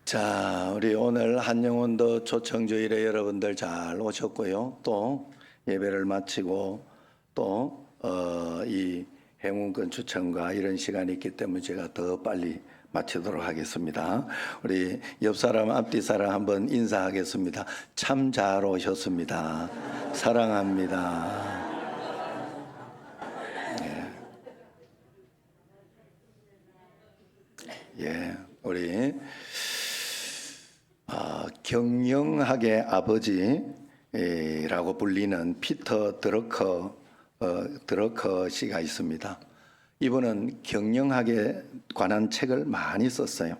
자, 우리 오늘 한영원도 초청주일에 여러분들 잘 오셨고요. 또 예배를 마치고 또 이 행운권 추첨과 이런 시간이 있기 때문에 제가 더 빨리 마치도록 하겠습니다. 우리 옆 사람, 앞뒤 사람 한번 인사하겠습니다. 참 잘 오셨습니다. 사랑합니다. 예, 우리 경영학의 아버지라고 불리는 피터 드러커 씨가 있습니다. 이분은 경영학에 관한 책을 많이 썼어요.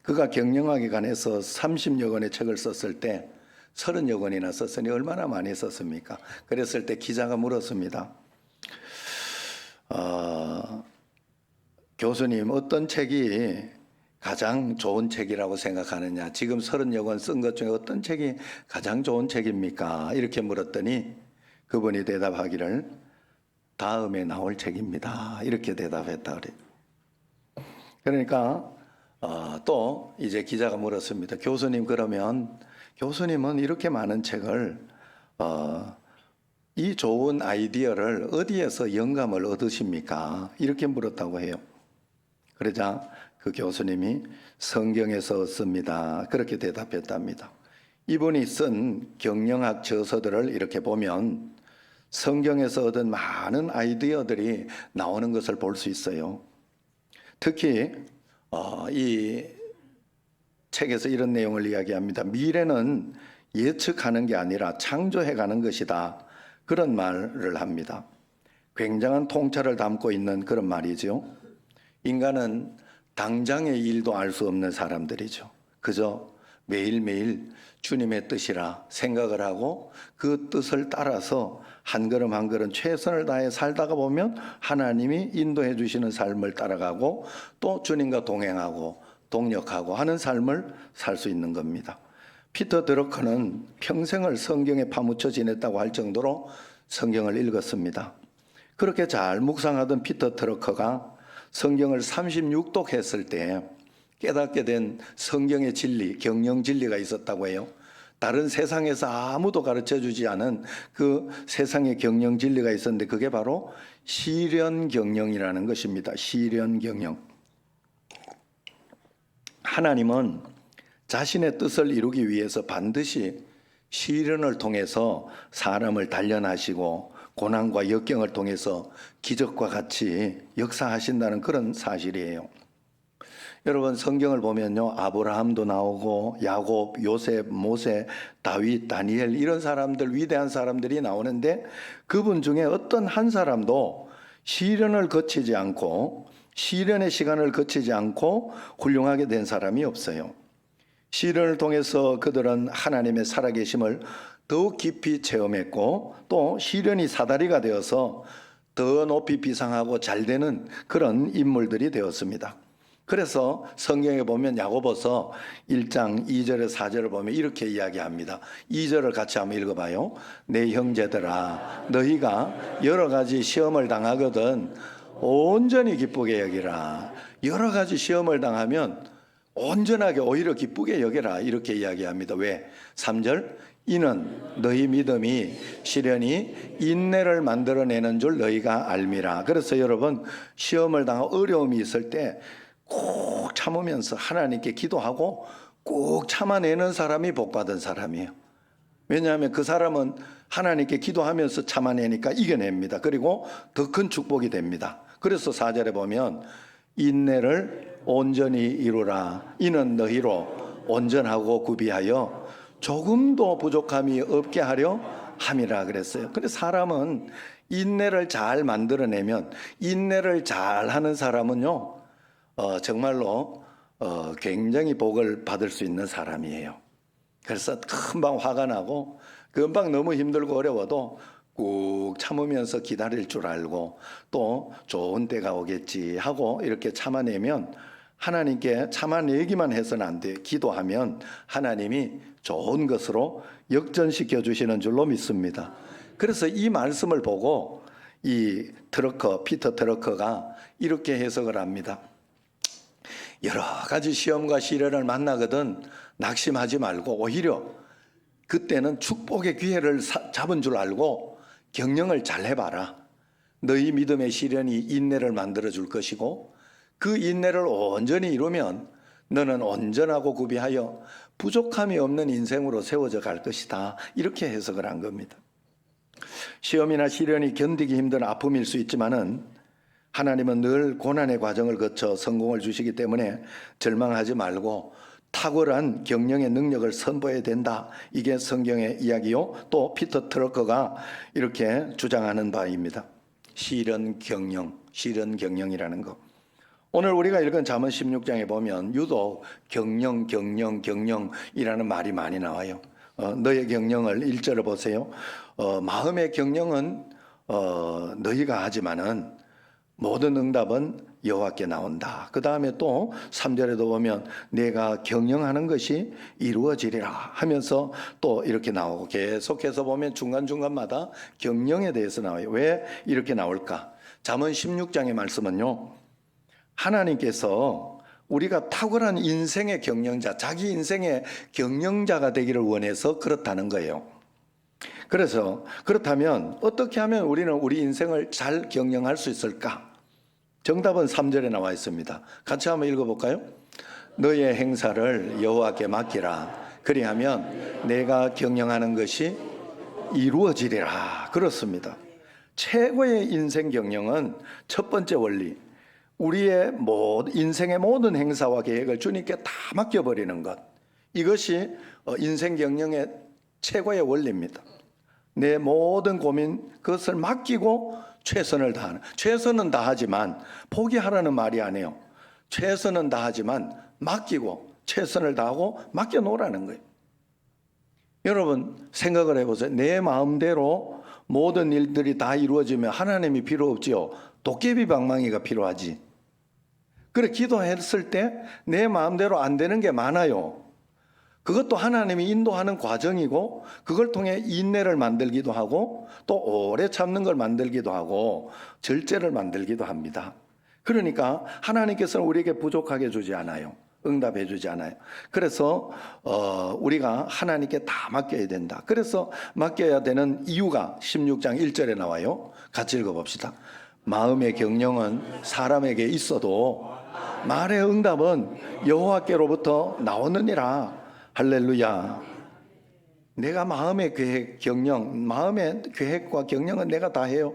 그가 경영학에 관해서 30여 권의 책을 썼을 때 30여 권이나 썼으니 얼마나 많이 썼습니까? 그랬을 때 기자가 물었습니다. 교수님, 어떤 책이 가장 좋은 책이라고 생각하느냐? 지금 30여 권 쓴 것 중에 어떤 책이 가장 좋은 책입니까? 이렇게 물었더니 그분이 대답하기를 다음에 나올 책입니다. 이렇게 대답했다 그래요. 그러니까 또 이제 기자가 물었습니다. 교수님, 그러면 교수님은 이렇게 많은 책을 이 좋은 아이디어를 어디에서 영감을 얻으십니까? 이렇게 물었다고 해요. 그러자 그 교수님이 성경에서 얻습니다. 그렇게 대답했답니다. 이분이 쓴 경영학 저서들을 이렇게 보면 성경에서 얻은 많은 아이디어들이 나오는 것을 볼 수 있어요. 특히 이 책에서 이런 내용을 이야기합니다. 미래는 예측하는 게 아니라 창조해가는 것이다. 그런 말을 합니다. 굉장한 통찰을 담고 있는 그런 말이죠. 인간은 당장의 일도 알 수 없는 사람들이죠. 그저 매일매일 주님의 뜻이라 생각을 하고 그 뜻을 따라서 한 걸음 한 걸음 최선을 다해 살다가 보면 하나님이 인도해 주시는 삶을 따라가고 또 주님과 동행하고 동력하고 하는 삶을 살 수 있는 겁니다. 피터 드러커는 평생을 성경에 파묻혀 지냈다고 할 정도로 성경을 읽었습니다. 그렇게 잘 묵상하던 피터 드러커가 성경을 36독 했을 때 깨닫게 된 성경의 진리, 경영 진리가 있었다고 해요. 다른 세상에서 아무도 가르쳐주지 않은 그 세상의 경영 진리가 있었는데 그게 바로 시련 경영이라는 것입니다. 시련 경영. 하나님은 자신의 뜻을 이루기 위해서 반드시 시련을 통해서 사람을 단련하시고 고난과 역경을 통해서 기적과 같이 역사하신다는 그런 사실이에요. 여러분, 성경을 보면요, 아브라함도 나오고 야곱, 요셉, 모세, 다윗, 다니엘 이런 사람들, 위대한 사람들이 나오는데 그분 중에 어떤 한 사람도 시련을 거치지 않고 시련의 시간을 거치지 않고 훌륭하게 된 사람이 없어요. 시련을 통해서 그들은 하나님의 살아계심을 더욱 깊이 체험했고 또 시련이 사다리가 되어서 더 높이 비상하고 잘 되는 그런 인물들이 되었습니다. 그래서 성경에 보면 야고보서 1장 2절에 4절을 보면 이렇게 이야기합니다. 2절을 같이 한번 읽어봐요. 내 형제들아, 너희가 여러 가지 시험을 당하거든 온전히 기쁘게 여기라. 여러 가지 시험을 당하면 온전하게 오히려 기쁘게 여기라. 이렇게 이야기합니다. 왜? 3절 이는 너희 믿음이 시련이 인내를 만들어내는 줄 너희가 알미라. 그래서 여러분, 시험을 당하고 어려움이 있을 때 꼭 참으면서 하나님께 기도하고 꼭 참아내는 사람이 복받은 사람이에요. 왜냐하면 그 사람은 하나님께 기도하면서 참아내니까 이겨냅니다. 그리고 더 큰 축복이 됩니다. 그래서 4절에 보면 인내를 온전히 이루라. 이는 너희로 온전하고 구비하여 조금도 부족함이 없게 하려 함이라 그랬어요. 근데 사람은 인내를 잘 만들어내면, 인내를 잘 하는 사람은요, 정말로 굉장히 복을 받을 수 있는 사람이에요. 그래서 금방 화가 나고 금방 너무 힘들고 어려워도 꾹 참으면서 기다릴 줄 알고 또 좋은 때가 오겠지 하고 이렇게 참아내면, 하나님께 참아내기만 해서는 안 돼. 기도하면 하나님이 좋은 것으로 역전시켜 주시는 줄로 믿습니다. 그래서 이 말씀을 보고 이 피터 드러커가 이렇게 해석을 합니다. 여러 가지 시험과 시련을 만나거든 낙심하지 말고 오히려 그때는 축복의 기회를 잡은 줄 알고 경영을 잘 해봐라. 너희 믿음의 시련이 인내를 만들어 줄 것이고 그 인내를 온전히 이루면 너는 온전하고 구비하여 부족함이 없는 인생으로 세워져 갈 것이다. 이렇게 해석을 한 겁니다. 시험이나 시련이 견디기 힘든 아픔일 수 있지만은 하나님은 늘 고난의 과정을 거쳐 성공을 주시기 때문에 절망하지 말고 탁월한 경영의 능력을 선보여야 된다. 이게 성경의 이야기요. 또 피터 트러커가 이렇게 주장하는 바입니다. 실현 경영이라는 거. 오늘 우리가 읽은 잠언 16장에 보면 유독 경영이라는 말이 많이 나와요. 너의 경영을 1절을 보세요. 마음의 경영은 너희가 하지만은 모든 응답은 여호와께 나온다. 그 다음에 또 3절에도 보면 내가 경영하는 것이 이루어지리라 하면서 또 이렇게 나오고 계속해서 보면 중간중간마다 경영에 대해서 나와요. 왜 이렇게 나올까? 잠언 16장의 말씀은요, 하나님께서 우리가 탁월한 인생의 경영자, 자기 인생의 경영자가 되기를 원해서 그렇다는 거예요. 그래서 그렇다면 어떻게 하면 우리는 우리 인생을 잘 경영할 수 있을까? 정답은 3절에 나와 있습니다. 같이 한번 읽어볼까요? 너의 행사를 여호와께 맡기라. 그리하면 내가 경영하는 것이 이루어지리라. 그렇습니다. 최고의 인생 경영은 첫 번째 원리, 우리의 인생의 모든 행사와 계획을 주님께 다 맡겨버리는 것. 이것이 인생 경영의 최고의 원리입니다. 내 모든 고민 그것을 맡기고 최선을 다하는. 최선은 다하지만 포기하라는 말이 아니에요. 최선은 다하지만 맡기고 최선을 다하고 맡겨놓으라는 거예요. 여러분 생각을 해보세요. 내 마음대로 모든 일들이 다 이루어지면 하나님이 필요 없지요. 도깨비 방망이가 필요하지. 그래 기도했을 때 내 마음대로 안 되는 게 많아요. 그것도 하나님이 인도하는 과정이고 그걸 통해 인내를 만들기도 하고 또 오래 참는 걸 만들기도 하고 절제를 만들기도 합니다. 그러니까 하나님께서는 우리에게 부족하게 주지 않아요. 응답해 주지 않아요. 그래서 우리가 하나님께 다 맡겨야 된다. 그래서 맡겨야 되는 이유가 16장 1절에 나와요. 같이 읽어봅시다. 마음의 경영은 사람에게 있어도 말의 응답은 여호와께로부터 나오느니라. 할렐루야. 내가 마음의 마음의 계획과 경영은 내가 다 해요.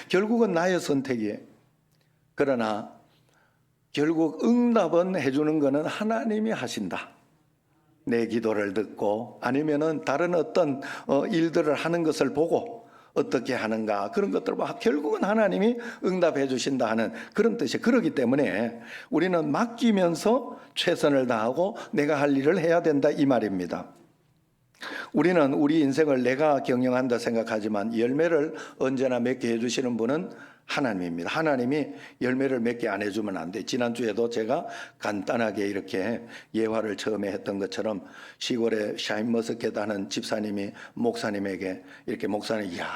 결국은 나의 선택이에요. 그러나 결국 응답은 해주는 것은 하나님이 하신다. 내 기도를 듣고 아니면은 다른 어떤 일들을 하는 것을 보고 어떻게 하는가 그런 것들을 봐. 결국은 하나님이 응답해 주신다 하는 그런 뜻이에요. 그렇기 때문에 우리는 맡기면서 최선을 다하고 내가 할 일을 해야 된다 이 말입니다. 우리는 우리 인생을 내가 경영한다 생각하지만 열매를 언제나 맺게 해주시는 분은 하나님입니다. 하나님이 열매를 맺게 안 해주면 안 돼. 지난주에도 제가 간단하게 이렇게 예화를 처음에 했던 것처럼 시골에 샤인머스켓 하는 집사님이 목사님에게 이렇게 목사님, 이야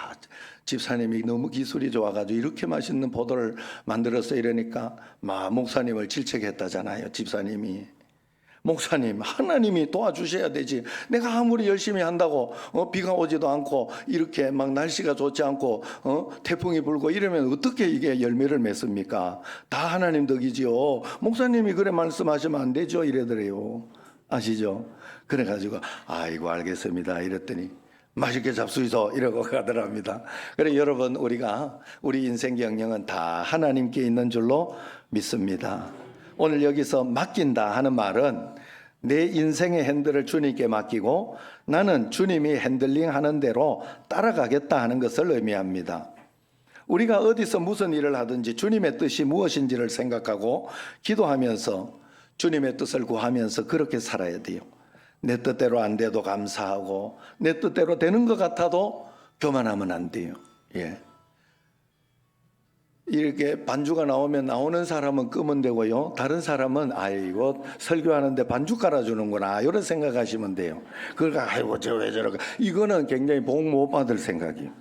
집사님이 너무 기술이 좋아가지고 이렇게 맛있는 포도를 만들었어 이러니까 목사님을 질책했다잖아요. 집사님이. 목사님, 하나님이 도와주셔야 되지. 내가 아무리 열심히 한다고 비가 오지도 않고 이렇게 막 날씨가 좋지 않고 태풍이 불고 이러면 어떻게 이게 열매를 맺습니까? 다 하나님 덕이지요. 목사님이 그래 말씀하시면 안 되죠 이래더래요. 아시죠? 그래가지고 아이고 알겠습니다 이랬더니 맛있게 잡수이소 이러고 가더랍니다. 그래 여러분 우리 인생 경영은 다 하나님께 있는 줄로 믿습니다. 오늘 여기서 맡긴다 하는 말은 내 인생의 핸들을 주님께 맡기고 나는 주님이 핸들링 하는 대로 따라가겠다 하는 것을 의미합니다. 우리가 어디서 무슨 일을 하든지 주님의 뜻이 무엇인지를 생각하고 기도하면서 주님의 뜻을 구하면서 그렇게 살아야 돼요. 내 뜻대로 안 돼도 감사하고 내 뜻대로 되는 것 같아도 교만하면 안 돼요. 예. 이렇게 반주가 나오는 사람은 끄면 되고요. 다른 사람은 아이고 설교하는데 반주 깔아주는구나 이런 생각하시면 돼요. 그러니까 아이고 저 왜 저럴까. 이거는 굉장히 복 못 받을 생각이에요.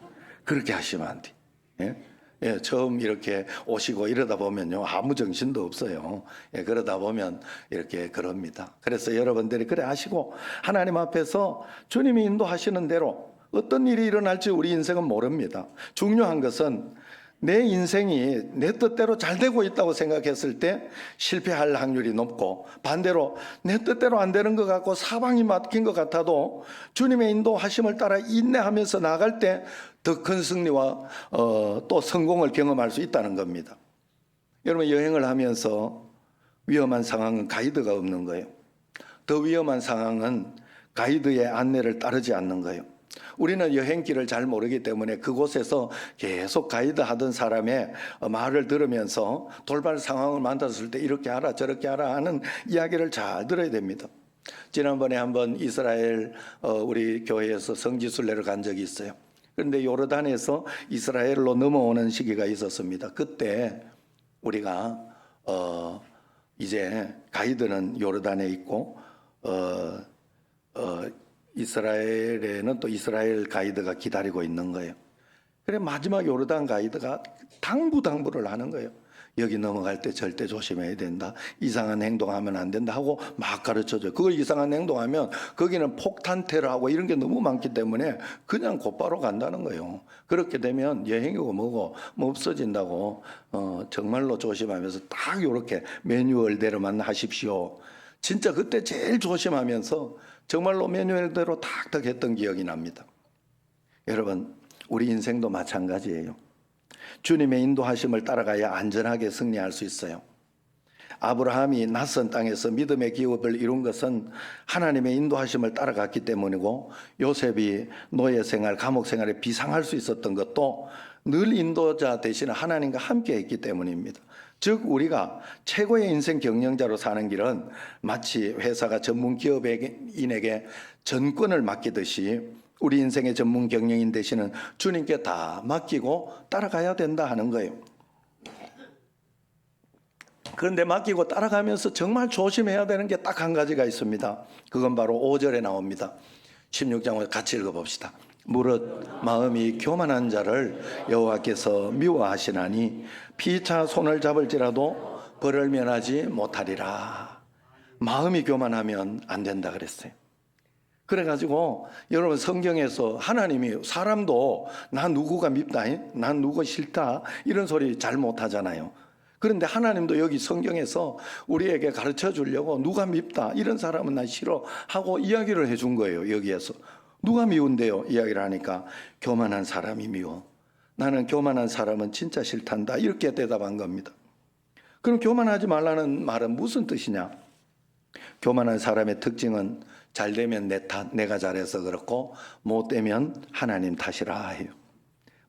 그렇게 하시면 안 돼요. 예? 예, 처음 이렇게 오시고 이러다 보면요, 아무 정신도 없어요. 예, 그러다 보면 이렇게 그럽니다. 그래서 여러분들이 그래 하시고 하나님 앞에서 주님이 인도하시는 대로 어떤 일이 일어날지 우리 인생은 모릅니다. 중요한 것은 내 인생이 내 뜻대로 잘 되고 있다고 생각했을 때 실패할 확률이 높고, 반대로 내 뜻대로 안 되는 것 같고 사방이 막힌 것 같아도 주님의 인도하심을 따라 인내하면서 나아갈 때 더 큰 승리와 또 성공을 경험할 수 있다는 겁니다. 여러분, 여행을 하면서 위험한 상황은 가이드가 없는 거예요. 더 위험한 상황은 가이드의 안내를 따르지 않는 거예요. 우리는 여행길을 잘 모르기 때문에 그곳에서 계속 가이드 하던 사람의 말을 들으면서 돌발 상황을 만났을 때 이렇게 하라 저렇게 하라 하는 이야기를 잘 들어야 됩니다. 지난번에 한번 이스라엘 우리 교회에서 성지순례를 간 적이 있어요. 그런데 요르단에서 이스라엘로 넘어오는 시기가 있었습니다. 그때 우리가 이제 가이드는 요르단에 있고 이스라엘에는 또 이스라엘 가이드가 기다리고 있는 거예요. 그래 마지막 요르단 가이드가 당부를 하는 거예요. 여기 넘어갈 때 절대 조심해야 된다. 이상한 행동하면 안 된다 하고 막 가르쳐줘요. 그걸 이상한 행동하면 거기는 폭탄 테러하고 이런 게 너무 많기 때문에 그냥 곧바로 간다는 거예요. 그렇게 되면 여행이고 뭐고 뭐 없어진다고 정말로 조심하면서 딱 이렇게 매뉴얼대로만 하십시오. 진짜 그때 제일 조심하면서 정말로 매뉴얼대로 탁탁 했던 기억이 납니다. 여러분, 우리 인생도 마찬가지예요. 주님의 인도하심을 따라가야 안전하게 승리할 수 있어요. 아브라함이 낯선 땅에서 믿음의 기업을 이룬 것은 하나님의 인도하심을 따라갔기 때문이고, 요셉이 노예 생활, 감옥 생활에 비상할 수 있었던 것도 늘 인도자 대신 하나님과 함께 했기 때문입니다. 즉 우리가 최고의 인생 경영자로 사는 길은 마치 회사가 전문 기업인에게 전권을 맡기듯이 우리 인생의 전문 경영인 되시는 주님께 다 맡기고 따라가야 된다 하는 거예요. 그런데 맡기고 따라가면서 정말 조심해야 되는 게 딱 한 가지가 있습니다. 그건 바로 5절에 나옵니다. 16장을 같이 읽어봅시다. 무릇 마음이 교만한 자를 여호와께서 미워하시나니 피차 손을 잡을지라도 벌을 면하지 못하리라. 마음이 교만하면 안 된다 그랬어요. 그래가지고 여러분, 성경에서 하나님이 사람도 나 누구가 밉다, 난 누구 싫다 이런 소리 잘 못하잖아요. 그런데 하나님도 여기 성경에서 우리에게 가르쳐 주려고 누가 밉다, 이런 사람은 나 싫어 하고 이야기를 해준 거예요. 여기에서 누가 미운데요? 이야기를 하니까 교만한 사람이 미워. 나는 교만한 사람은 진짜 싫단다, 이렇게 대답한 겁니다. 그럼 교만하지 말라는 말은 무슨 뜻이냐? 교만한 사람의 특징은 잘 되면 내 탓, 내가 잘해서 그렇고 못 되면 하나님 탓이라 해요.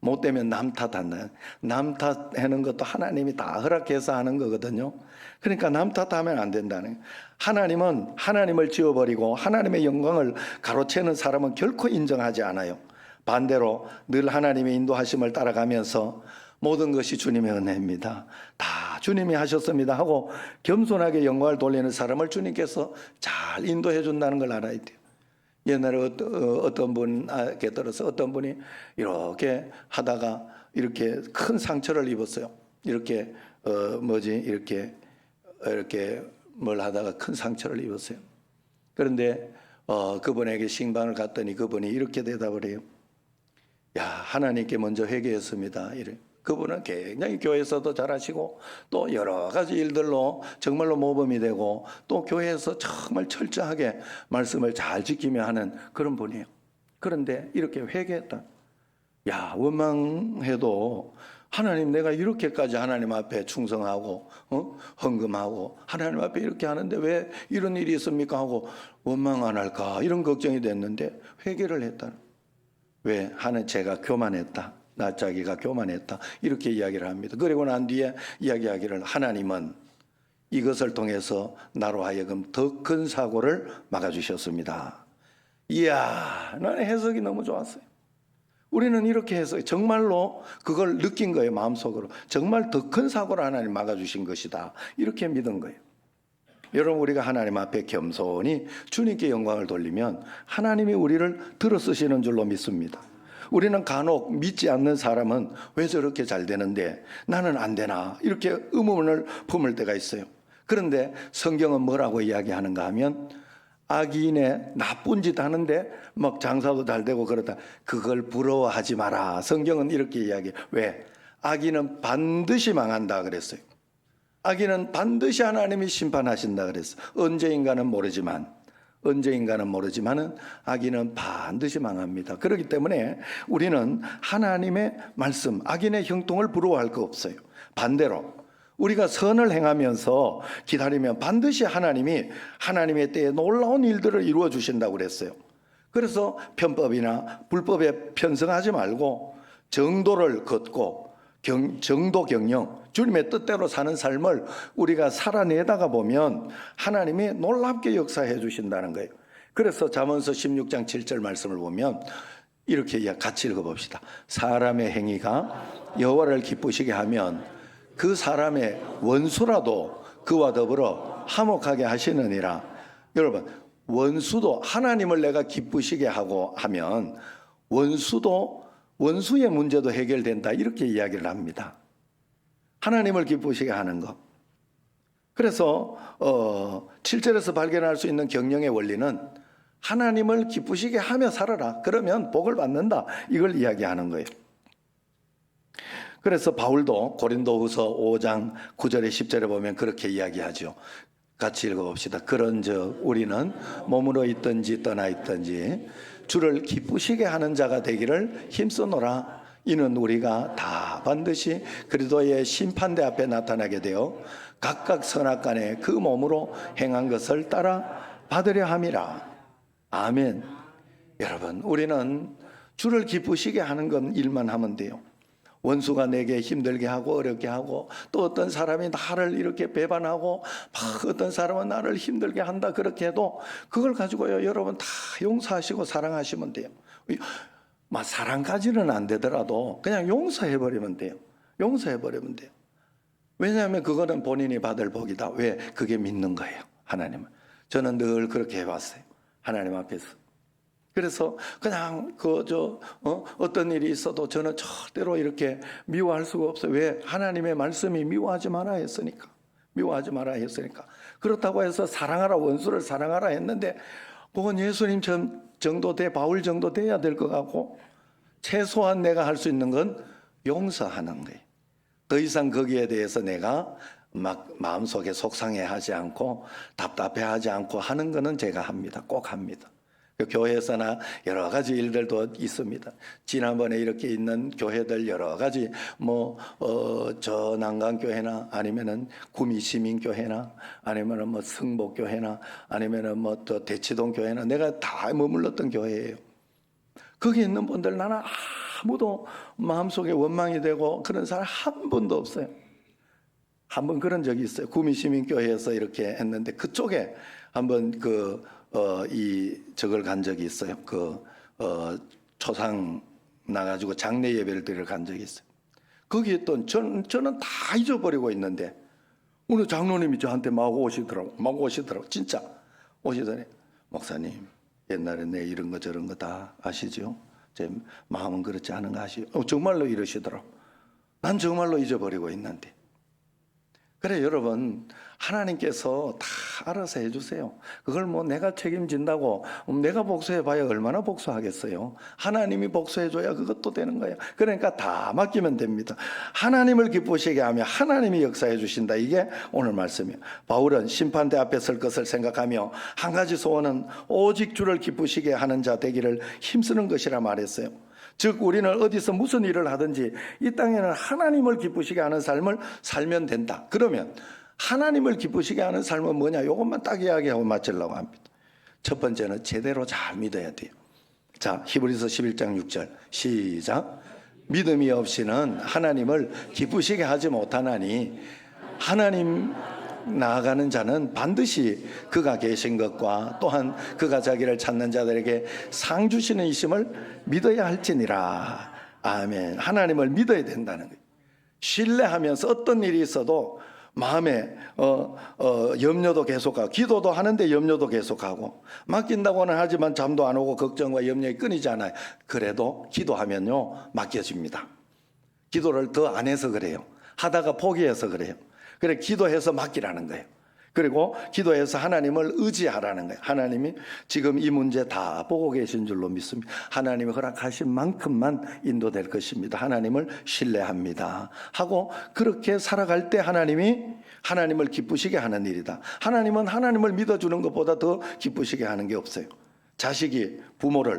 못 되면 남 탓한다. 남 탓하는 것도 하나님이 다 허락해서 하는 거거든요. 그러니까 남 탓하면 안 된다는 거예요. 하나님은 하나님을 지워버리고 하나님의 영광을 가로채는 사람은 결코 인정하지 않아요. 반대로 늘 하나님의 인도하심을 따라가면서 모든 것이 주님의 은혜입니다, 다 주님이 하셨습니다 하고 겸손하게 영광을 돌리는 사람을 주님께서 잘 인도해 준다는 걸 알아야 돼요. 옛날에 어떤 분에게 들어서 어떤 분이 이렇게 하다가 이렇게 큰 상처를 입었어요. 이렇게 이렇게 뭘 하다가 큰 상처를 입었어요. 그런데 그분에게 신방을 갔더니 그분이 이렇게 대답을 해요. 야, 하나님께 먼저 회개했습니다. 이래. 그분은 굉장히 교회에서도 잘하시고 또 여러 가지 일들로 정말로 모범이 되고 또 교회에서 정말 철저하게 말씀을 잘 지키며 하는 그런 분이에요. 그런데 이렇게 회개했다. 야, 원망해도 하나님, 내가 이렇게까지 하나님 앞에 충성하고 헌금하고 하나님 앞에 이렇게 하는데 왜 이런 일이 있습니까 하고 원망 안 할까 이런 걱정이 됐는데 회개를 했다. 왜? 하는 제가 교만했다, 나 자기가 교만했다, 이렇게 이야기를 합니다. 그리고 난 뒤에 이야기하기를, 하나님은 이것을 통해서 나로 하여금 더 큰 사고를 막아주셨습니다. 이야, 나는 해석이 너무 좋았어요. 우리는 이렇게 해서 정말로 그걸 느낀 거예요. 마음속으로 정말 더 큰 사고를 하나님 막아주신 것이다, 이렇게 믿은 거예요. 여러분, 우리가 하나님 앞에 겸손히 주님께 영광을 돌리면 하나님이 우리를 들어 쓰시는 줄로 믿습니다. 우리는 간혹 믿지 않는 사람은 왜 저렇게 잘 되는데 나는 안 되나 이렇게 의문을 품을 때가 있어요. 그런데 성경은 뭐라고 이야기하는가 하면 악인의 나쁜 짓 하는데 막 장사도 잘 되고 그러다 그걸 부러워하지 마라. 성경은 이렇게 이야기해요. 왜? 악인은 반드시 망한다 그랬어요. 악인은 반드시 하나님이 심판하신다 그랬어요. 언제인가는 모르지만은 악인은 반드시 망합니다. 그렇기 때문에 우리는 하나님의 말씀, 악인의 형통을 부러워할 거 없어요. 반대로 우리가 선을 행하면서 기다리면 반드시 하나님이 하나님의 때에 놀라운 일들을 이루어 주신다고 그랬어요. 그래서 편법이나 불법에 편성하지 말고 정도를 걷고 정도 경영, 주님의 뜻대로 사는 삶을 우리가 살아내다가 보면 하나님이 놀랍게 역사해 주신다는 거예요. 그래서 잠언서 16장 7절 말씀을 보면 이렇게 같이 읽어봅시다. 사람의 행위가 여호와를 기쁘시게 하면 그 사람의 원수라도 그와 더불어 화목하게 하시느니라. 여러분, 원수도 하나님을 내가 기쁘시게 하고 하면 원수의 문제도 해결된다 이렇게 이야기를 합니다. 하나님을 기쁘시게 하는 것. 그래서 7절에서 발견할 수 있는 경영의 원리는 하나님을 기쁘시게 하며 살아라. 그러면 복을 받는다. 이걸 이야기하는 거예요. 그래서 바울도 고린도후서 5장 9절에 10절에 보면 그렇게 이야기하죠. 같이 읽어봅시다. 그런즉 우리는 몸으로 있든지 떠나 있든지 주를 기쁘시게 하는 자가 되기를 힘쓰노라. 이는 우리가 다 반드시 그리스도의 심판대 앞에 나타나게 되어 각각 선악간에 그 몸으로 행한 것을 따라 받으려 함이라. 아멘. 여러분, 우리는 주를 기쁘시게 하는 건 일만 하면 돼요. 원수가 내게 힘들게 하고 어렵게 하고 또 어떤 사람이 나를 이렇게 배반하고 막 어떤 사람은 나를 힘들게 한다 그렇게 해도 그걸 가지고요 여러분 다 용서하시고 사랑하시면 돼요. 막 사랑까지는 안 되더라도 그냥 용서해버리면 돼요. 용서해버리면 돼요. 왜냐하면 그거는 본인이 받을 복이다. 왜? 그게 믿는 거예요. 하나님을. 저는 늘 그렇게 해봤어요. 하나님 앞에서. 그래서 그냥 어떤 일이 있어도 저는 절대로 이렇게 미워할 수가 없어요. 왜? 하나님의 말씀이 미워하지 마라 했으니까. 미워하지 마라 했으니까. 그렇다고 해서 사랑하라, 원수를 사랑하라 했는데 그건 예수님 정도 바울 정도 돼야 될 것 같고 최소한 내가 할 수 있는 건 용서하는 거예요. 더 이상 거기에 대해서 내가 막 마음속에 속상해하지 않고 답답해하지 않고 하는 거는 제가 합니다. 꼭 합니다. 교회에서나 여러 가지 일들도 있습니다. 지난번에 이렇게 있는 교회들 여러 가지 저 난강교회나 아니면은 구미시민교회나 아니면은 성복교회나 아니면은 또 대치동교회나 내가 다 머물렀던 교회예요. 거기 있는 분들 나는 아무도 마음속에 원망이 되고 그런 사람 한 분도 없어요. 한 번 그런 적이 있어요. 구미시민교회에서 이렇게 했는데 그쪽에 한번 저걸 간 적이 있어요. 초상 나가지고 장례 예배를 드리러 간 적이 있어요. 거기에 또 저는 다 잊어버리고 있는데 오늘 장로님이 저한테 막 오시더라고. 진짜 오시더니 목사님 옛날에 내 이런 거 저런 거 다 아시죠? 제 마음은 그렇지 않은 거 아시죠? 정말로 이러시더라고. 난 정말로 잊어버리고 있는데. 그래 여러분 하나님께서 다 알아서 해주세요. 그걸 내가 책임진다고 내가 복수해봐야 얼마나 복수하겠어요. 하나님이 복수해줘야 그것도 되는 거예요. 그러니까 다 맡기면 됩니다. 하나님을 기쁘시게 하며 하나님이 역사해 주신다. 이게 오늘 말씀이에요. 바울은 심판대 앞에 설 것을 생각하며 한 가지 소원은 오직 주를 기쁘시게 하는 자 되기를 힘쓰는 것이라 말했어요. 즉 우리는 어디서 무슨 일을 하든지 이 땅에는 하나님을 기쁘시게 하는 삶을 살면 된다. 그러면 하나님을 기쁘시게 하는 삶은 뭐냐? 이것만 딱 이야기하고 마치려고 합니다. 첫 번째는 제대로 잘 믿어야 돼요. 자, 히브리서 11장 6절 시작. 믿음이 없이는 하나님을 기쁘시게 하지 못하나니 하나님 나아가는 자는 반드시 그가 계신 것과 또한 그가 자기를 찾는 자들에게 상 주시는 이심을 믿어야 할지니라. 아멘. 하나님을 믿어야 된다는 거예요. 신뢰하면서 어떤 일이 있어도 마음에 염려도 계속하고 기도도 하는데 염려도 계속하고 맡긴다고는 하지만 잠도 안 오고 걱정과 염려가 끊이지 않아요. 그래도 기도하면요 맡겨집니다. 기도를 더 안 해서 그래요. 하다가 포기해서 그래요. 그래 기도해서 맡기라는 거예요. 그리고 기도해서 하나님을 의지하라는 거예요. 하나님이 지금 이 문제 다 보고 계신 줄로 믿습니다. 하나님이 허락하신 만큼만 인도될 것입니다. 하나님을 신뢰합니다 하고 그렇게 살아갈 때 하나님을 기쁘시게 하는 일이다. 하나님은 하나님을 믿어주는 것보다 더 기쁘시게 하는 게 없어요.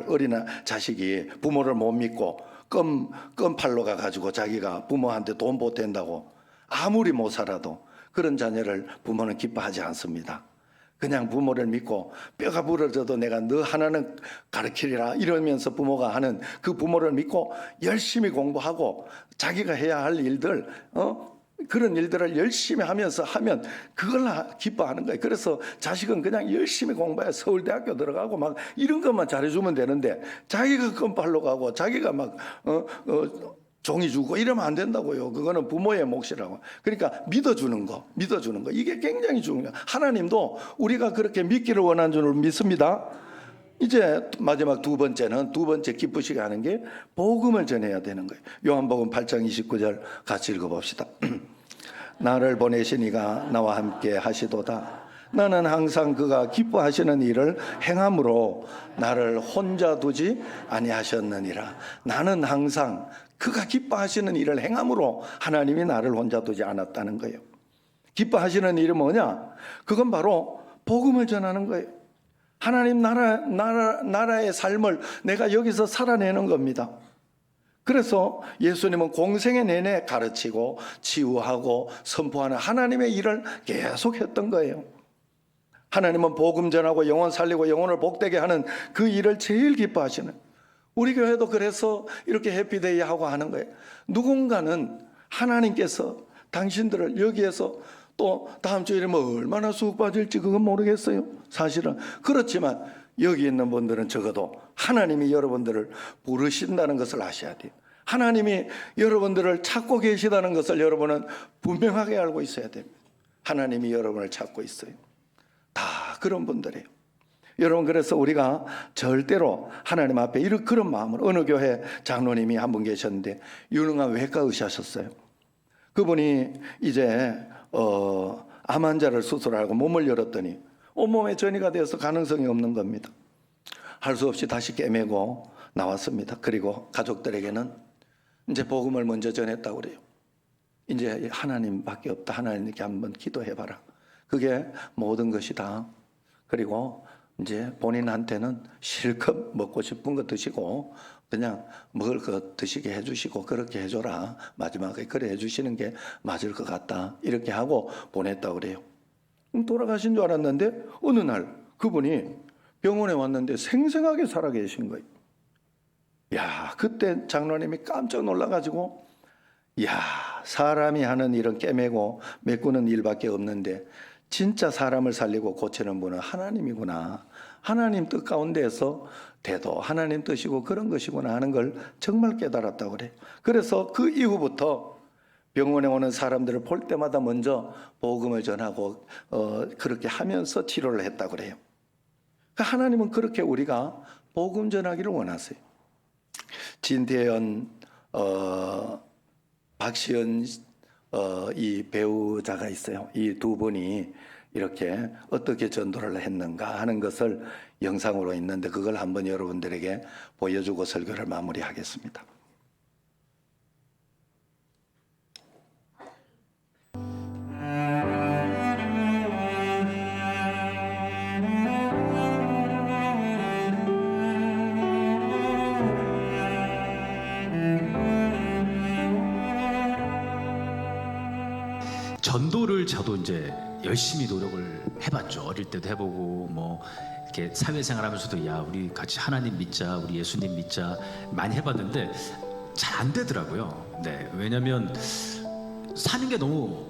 어린 자식이 부모를 못 믿고 껌팔로 가가지고 자기가 부모한테 돈 보탠다고 아무리 못 살아도 그런 자녀를 부모는 기뻐하지 않습니다. 그냥 부모를 믿고 뼈가 부러져도 내가 너 하나는 가르치리라 이러면서 부모가 하는 그 부모를 믿고 열심히 공부하고 자기가 해야 할 일들 그런 일들을 열심히 하면서 하면 그걸 기뻐하는 거예요. 그래서 자식은 그냥 열심히 공부해 서울대학교 들어가고 막 이런 것만 잘해주면 되는데 자기가 껌팔로 가고 자기가 막 종이 주고 이러면 안 된다고요. 그거는 부모의 몫이라고. 그러니까 믿어주는 거 이게 굉장히 중요해요. 하나님도 우리가 그렇게 믿기를 원하는 줄 믿습니다. 이제 마지막 두 번째 기쁘시게 하는 게 복음을 전해야 되는 거예요. 요한복음 8장 29절 같이 읽어봅시다. 나를 보내신 이가 나와 함께 하시도다. 나는 항상 그가 기뻐하시는 일을 행함으로 나를 혼자 두지 아니하셨느니라. 나는 항상 그가 기뻐하시는 일을 행함으로 하나님이 나를 혼자 두지 않았다는 거예요. 기뻐하시는 일은 뭐냐? 그건 바로 복음을 전하는 거예요. 하나님 나라의 삶을 내가 여기서 살아내는 겁니다. 그래서 예수님은 공생애 내내 가르치고 치유하고 선포하는 하나님의 일을 계속했던 거예요. 하나님은 복음 전하고 영혼 살리고 영혼을 복되게 하는 그 일을 제일 기뻐하시는, 우리 교회도 그래서 이렇게 해피데이 하고 하는 거예요. 누군가는 하나님께서 당신들을 여기에서 또 다음 주일에 뭐 얼마나 수국 받을지 그건 모르겠어요. 사실은 그렇지만 여기 있는 분들은 적어도 하나님이 여러분들을 부르신다는 것을 아셔야 돼요. 하나님이 여러분들을 찾고 계시다는 것을 여러분은 분명하게 알고 있어야 됩니다. 하나님이 여러분을 찾고 있어요. 다 그런 분들이에요. 여러분, 그래서 우리가 절대로 하나님 앞에 그런 마음으로, 어느 교회 장로님이 한 분 계셨는데 유능한 외과 의사셨어요. 그분이 이제 암 환자를 수술하고 몸을 열었더니 온몸에 전이가 되어서 가능성이 없는 겁니다. 할 수 없이 다시 꿰매고 나왔습니다. 그리고 가족들에게는 이제 복음을 먼저 전했다고 그래요. 이제 하나님밖에 없다. 하나님께 한번 기도해봐라. 그게 모든 것이다. 그리고 이제 본인한테는 실컷 먹고 싶은 거 드시고 그냥 먹을 거 드시게 해주시고 그렇게 해줘라. 마지막에 그래 해주시는 게 맞을 것 같다. 이렇게 하고 보냈다고 그래요. 돌아가신 줄 알았는데 어느 날 그분이 병원에 왔는데 생생하게 살아계신 거예요. 야, 그때 장로님이 깜짝 놀라가지고, 야, 사람이 하는 일은 꿰매고 메꾸는 일밖에 없는데 진짜 사람을 살리고 고치는 분은 하나님이구나. 하나님 뜻 가운데에서 대도 하나님 뜻이고 그런 것이구나 하는 걸 정말 깨달았다고 그래요. 그래서 그 이후부터 병원에 오는 사람들을 볼 때마다 먼저 복음을 전하고 그렇게 하면서 치료를 했다고 그래요. 하나님은 그렇게 우리가 복음 전하기를 원하세요. 진태현, 박시연 이 배우자가 있어요. 이 두 분이 이렇게 어떻게 전도를 했는가 하는 것을 영상으로 있는데 그걸 한번 여러분들에게 보여주고 설교를 마무리하겠습니다. 전도를 저도 이제 열심히 노력을 해봤죠. 어릴 때도 해보고 뭐 이렇게 사회생활하면서도 야 우리 같이 하나님 믿자, 우리 예수님 믿자 많이 해봤는데 잘 안 되더라고요. 네, 왜냐하면 사는 게 너무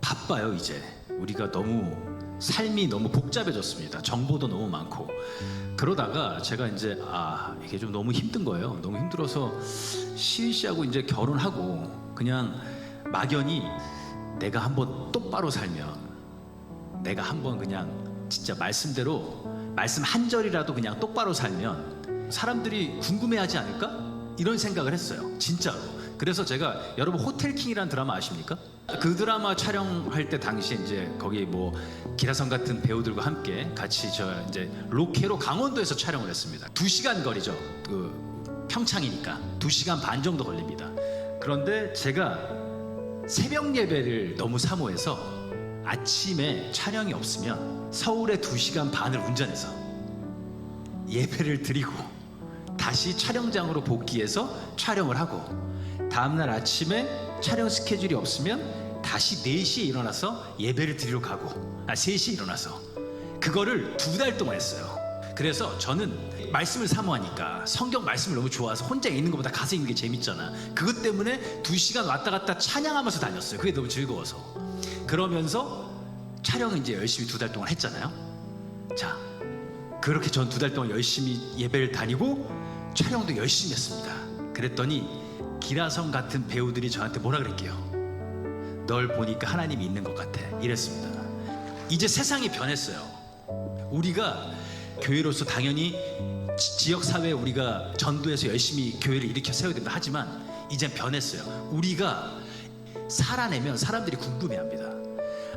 바빠요. 이제 우리가 너무 삶이 너무 복잡해졌습니다. 정보도 너무 많고 그러다가 제가 이제 이게 좀 너무 힘든 거예요. 너무 힘들어서 시은 씨하고 이제 결혼하고 그냥 막연히 내가 한번 똑바로 살면, 내가 한번 그냥 진짜 말씀대로 말씀 한 절이라도 그냥 똑바로 살면 사람들이 궁금해하지 않을까? 이런 생각을 했어요. 진짜로. 그래서 제가, 여러분 호텔킹이라는 드라마 아십니까? 그 드라마 촬영할 때 당시에 이제 거기 뭐 기라성 같은 배우들과 함께 같이 저 이제 로케로 강원도에서 촬영을 했습니다. 2시간 거리죠. 그 평창이니까 2시간 반 정도 걸립니다. 그런데 제가 새벽 예배를 너무 사모해서 아침에 촬영이 없으면 서울에 2시간 반을 운전해서 예배를 드리고 다시 촬영장으로 복귀해서 촬영을 하고, 다음날 아침에 촬영 스케줄이 없으면 다시 4시에 일어나서 예배를 드리러 가고, 3시에 일어나서 그거를 2달 동안 했어요. 그래서 저는 말씀을 사모하니까, 성경 말씀을 너무 좋아서 혼자 읽는 것보다 가서 읽는 게 재밌잖아. 그것 때문에 2시간 왔다 갔다 찬양하면서 다녔어요. 그게 너무 즐거워서. 그러면서 촬영을 이제 열심히 2달 동안 했잖아요. 자, 그렇게 전 2달 동안 열심히 예배를 다니고 촬영도 열심히 했습니다. 그랬더니 기라성 같은 배우들이 저한테 뭐라 그랬게요? 널 보니까 하나님이 있는 것 같아, 이랬습니다. 이제 세상이 변했어요. 우리가 교회로서 당연히 지역사회에 우리가 전도해서 열심히 교회를 일으켜 세워야 된다 하지만 이젠 변했어요. 우리가 살아내면 사람들이 궁금해합니다.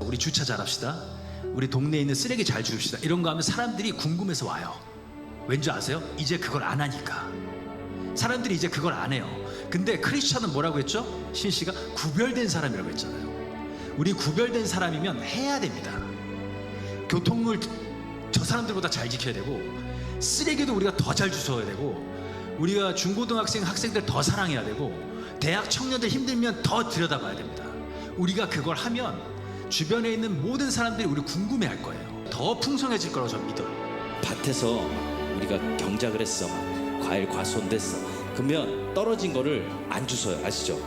우리 주차 잘합시다, 우리 동네에 있는 쓰레기 잘 주웁시다, 이런 거 하면 사람들이 궁금해서 와요. 왠지 아세요? 이제 그걸 안 하니까. 사람들이 이제 그걸 안 해요. 근데 크리스천은 뭐라고 했죠? 신씨가 구별된 사람이라고 했잖아요. 우리 구별된 사람이면 해야 됩니다. 교통을 저 사람들보다 잘 지켜야 되고, 쓰레기도 우리가 더 잘 주워야 되고, 우리가 중고등학생 학생들 더 사랑해야 되고, 대학 청년들 힘들면 더 들여다봐야 됩니다. 우리가 그걸 하면 주변에 있는 모든 사람들이 우리 궁금해할 거예요. 더 풍성해질 거라고 저는 믿어요. 밭에서 우리가 경작을 했어, 과일 과수원됐어. 그러면 떨어진 거를 안 주워요. 아시죠?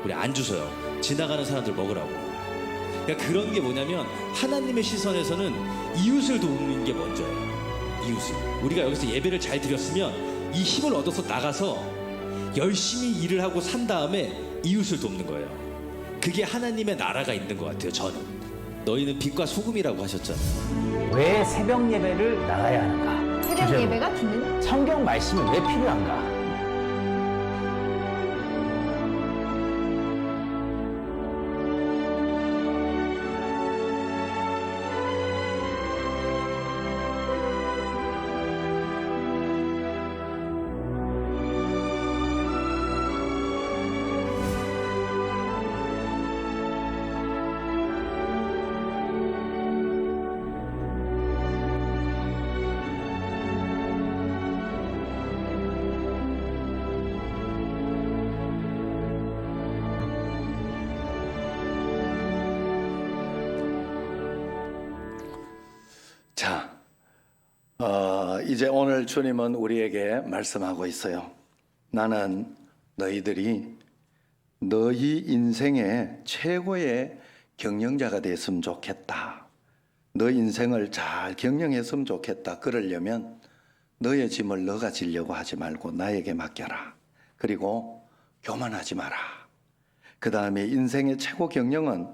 우리 안 주워요. 지나가는 사람들 먹으라고. 그러니까 그런 게 뭐냐면, 하나님의 시선에서는 이웃을 돕는 게 먼저예요. 이웃을. 우리가 여기서 예배를 잘 드렸으면 이 힘을 얻어서 나가서 열심히 일을 하고 산 다음에 이웃을 돕는 거예요. 그게 하나님의 나라가 있는 것 같아요. 저는. 너희는 빛과 소금이라고 하셨잖아요. 왜 새벽 예배를 나가야 하는가? 새벽 주제로. 예배가 듣는 성경 말씀이 왜 필요한가? 자, 이제 오늘 주님은 우리에게 말씀하고 있어요. 나는 너희들이 너희 인생의 최고의 경영자가 됐으면 좋겠다. 너 인생을 잘 경영했으면 좋겠다. 그러려면 너의 짐을 너가 지려고 하지 말고 나에게 맡겨라. 그리고 교만하지 마라. 그 다음에 인생의 최고 경영은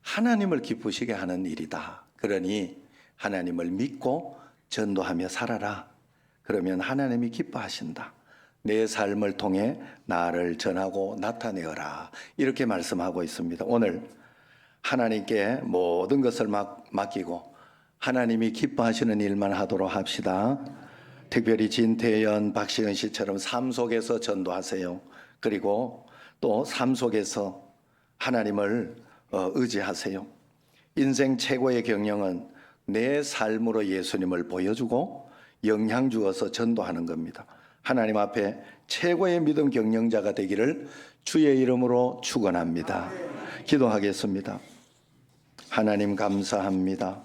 하나님을 기쁘시게 하는 일이다. 그러니 하나님을 믿고 전도하며 살아라. 그러면 하나님이 기뻐하신다. 내 삶을 통해 나를 전하고 나타내어라. 이렇게 말씀하고 있습니다. 오늘 하나님께 모든 것을 맡기고 하나님이 기뻐하시는 일만 하도록 합시다. 특별히 진태연, 박시은 씨처럼 삶 속에서 전도하세요. 그리고 또 삶 속에서 하나님을 의지하세요. 인생 최고의 경영은 내 삶으로 예수님을 보여주고 영향 주어서 전도하는 겁니다. 하나님 앞에 최고의 믿음 경영자가 되기를 주의 이름으로 축원합니다. 기도하겠습니다. 하나님 감사합니다.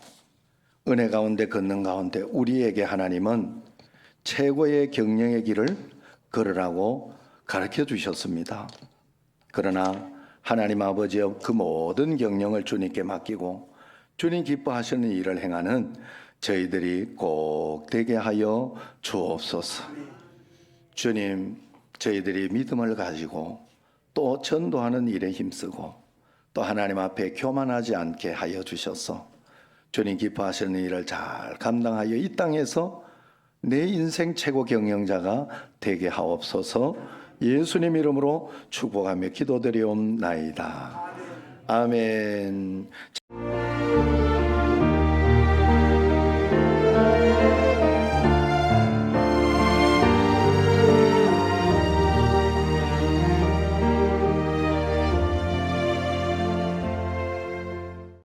은혜 가운데 걷는 가운데 우리에게 하나님은 최고의 경영의 길을 걸으라고 가르쳐 주셨습니다. 그러나 하나님 아버지여 그 모든 경영을 주님께 맡기고 주님 기뻐하시는 일을 행하는 저희들이 꼭 되게 하여 주옵소서. 주님, 저희들이 믿음을 가지고 또 전도하는 일에 힘쓰고 또 하나님 앞에 교만하지 않게 하여 주셔서 주님 기뻐하시는 일을 잘 감당하여 이 땅에서 내 인생 최고 경영자가 되게 하옵소서. 예수님 이름으로 축복하며 기도드리옵나이다. 아멘.